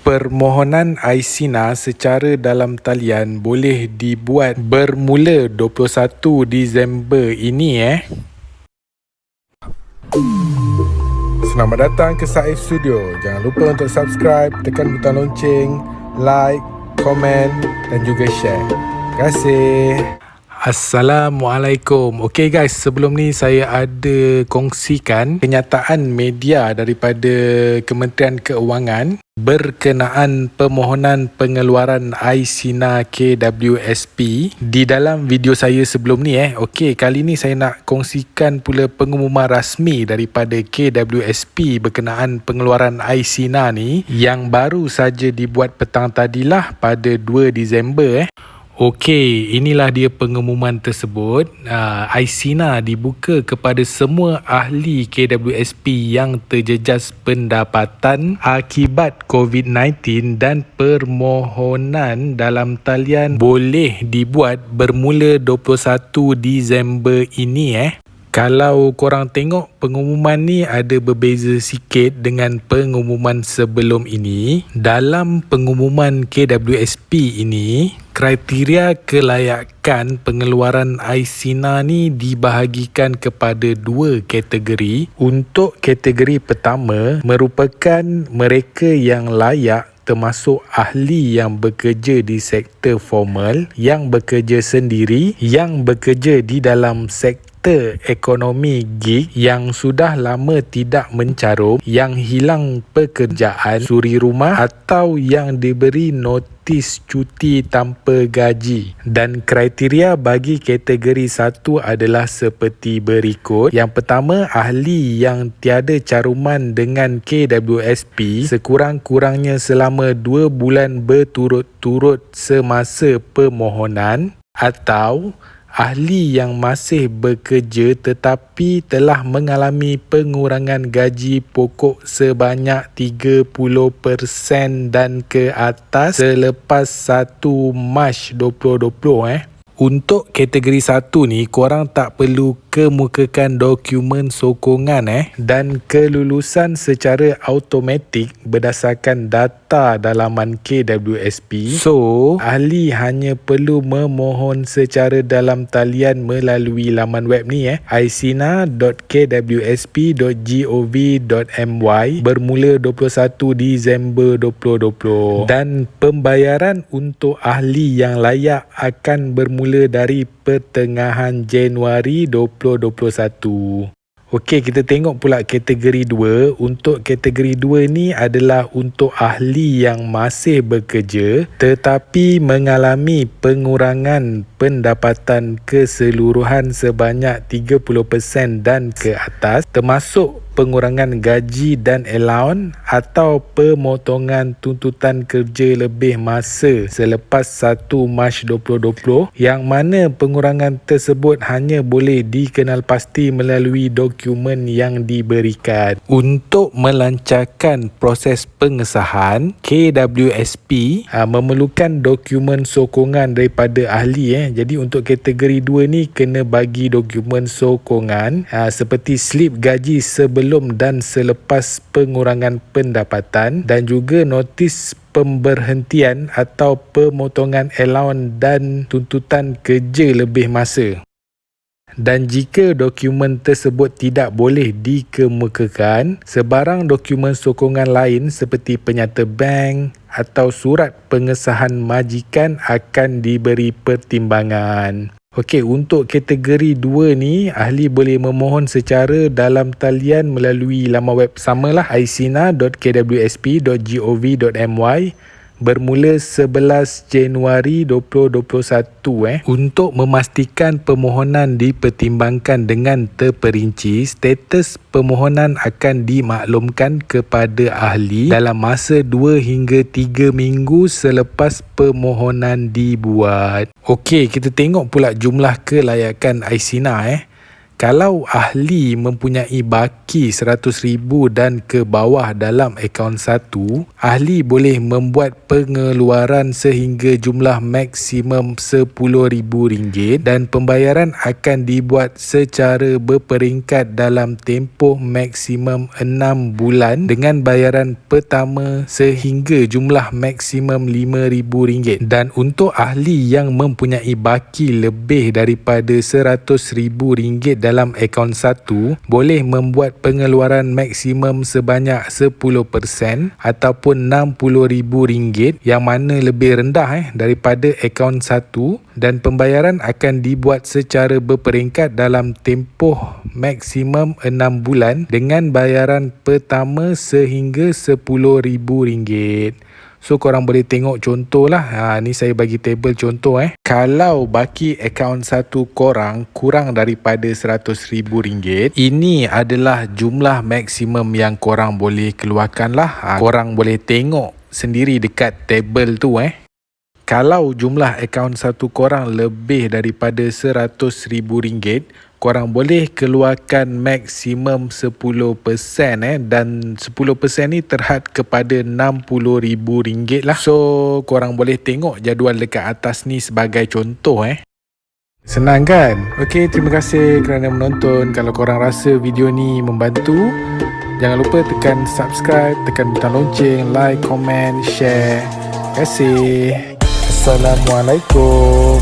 Permohonan Aisina secara dalam talian boleh dibuat bermula 21 Disember ini. Selamat datang ke Saif Studio. Jangan lupa untuk subscribe, tekan butang lonceng, like, komen dan juga share. Terima kasih. Assalamualaikum. Okey guys, sebelum ni saya ada kongsikan kenyataan media daripada Kementerian Keuangan berkenaan permohonan pengeluaran Aisina KWSP. Di dalam video saya sebelum ni okey, kali ni saya nak kongsikan pula pengumuman rasmi daripada KWSP berkenaan pengeluaran Aisina ni yang baru saja dibuat petang tadilah pada 2 Disember. Okey, inilah dia pengumuman tersebut. Aisina dibuka kepada semua ahli KWSP yang terjejas pendapatan akibat COVID-19 dan permohonan dalam talian boleh dibuat bermula 21 Disember ini. Kalau korang tengok pengumuman ni ada berbeza sikit dengan pengumuman sebelum ini. Dalam pengumuman KWSP ini, kriteria kelayakan pengeluaran Aisina ni dibahagikan kepada dua kategori. Untuk kategori pertama merupakan mereka yang layak, termasuk ahli yang bekerja di sektor formal, yang bekerja sendiri, yang bekerja di dalam sektor ekonomi gig, yang sudah lama tidak mencarum, yang hilang pekerjaan, suri rumah atau yang diberi notis cuti tanpa gaji. Dan kriteria bagi kategori satu adalah seperti berikut. Yang pertama, ahli yang tiada caruman dengan KWSP sekurang-kurangnya selama 2 bulan berturut-turut semasa permohonan, atau ahli yang masih bekerja tetapi telah mengalami pengurangan gaji pokok sebanyak 30% dan ke atas selepas 1 Mac 2020. Untuk kategori 1 ni, korang tak perlu kemukakan dokumen sokongan dan kelulusan secara automatik berdasarkan data dalaman KWSP. So, ahli hanya perlu memohon secara dalam talian melalui laman web ni aisina.kwsp.gov.my bermula 21 Disember 2020, dan pembayaran untuk ahli yang layak akan bermula dari pertengahan Januari 2021. Okey, kita tengok pula kategori 2. Untuk kategori 2 ni adalah untuk ahli yang masih bekerja tetapi mengalami pengurangan pendapatan keseluruhan sebanyak 30% dan ke atas, termasuk pengurangan gaji dan allowance atau pemotongan tuntutan kerja lebih masa selepas 1 Mac 2020, yang mana pengurangan tersebut hanya boleh dikenal pasti melalui dokumen yang diberikan. Untuk melancarkan proses pengesahan, KWSP memerlukan dokumen sokongan daripada ahli. Jadi untuk kategori 2 ni kena bagi dokumen sokongan seperti slip gaji sebelum dan selepas pengurangan pendapatan, dan juga notis pemberhentian atau pemotongan allowance dan tuntutan kerja lebih masa. Dan jika dokumen tersebut tidak boleh dikemukakan, sebarang dokumen sokongan lain seperti penyata bank atau surat pengesahan majikan akan diberi pertimbangan. Okey, untuk kategori 2 ni, ahli boleh memohon secara dalam talian melalui laman web samalah, aisina.kwsp.gov.my bermula 11 Januari 2021. Untuk memastikan permohonan dipertimbangkan dengan terperinci, status permohonan akan dimaklumkan kepada ahli dalam masa 2 hingga 3 minggu selepas permohonan dibuat. Okey, kita tengok pula jumlah kelayakan Aisina. Kalau ahli mempunyai baki 100,000 dan ke bawah dalam akaun satu, ahli boleh membuat pengeluaran sehingga jumlah maksimum RM10,000 dan pembayaran akan dibuat secara berperingkat dalam tempoh maksimum 6 bulan dengan bayaran pertama sehingga jumlah maksimum RM5,000. Dan untuk ahli yang mempunyai baki lebih daripada RM100,000 dalam akaun satu, boleh membuat pengeluaran maksimum sebanyak 10% ataupun RM60,000 yang mana lebih rendah daripada akaun satu, dan pembayaran akan dibuat secara berperingkat dalam tempoh maksimum 6 bulan dengan bayaran pertama sehingga RM10,000. So korang boleh tengok contoh lah. Ni saya bagi table contoh. Kalau baki akaun satu korang kurang daripada RM100,000, ini adalah jumlah maksimum yang korang boleh keluarkan lah. Korang boleh tengok sendiri dekat table tu. Kalau jumlah akaun satu korang lebih daripada RM100,000, korang boleh keluarkan maksimum 10% dan 10% ni terhad kepada RM60,000 lah. So korang boleh tengok jadual dekat atas ni sebagai contoh. Senang kan? Okey, terima kasih kerana menonton. Kalau korang rasa video ni membantu, jangan lupa tekan subscribe, tekan butang lonceng, like, komen, share. Terima kasih. Assalamualaikum.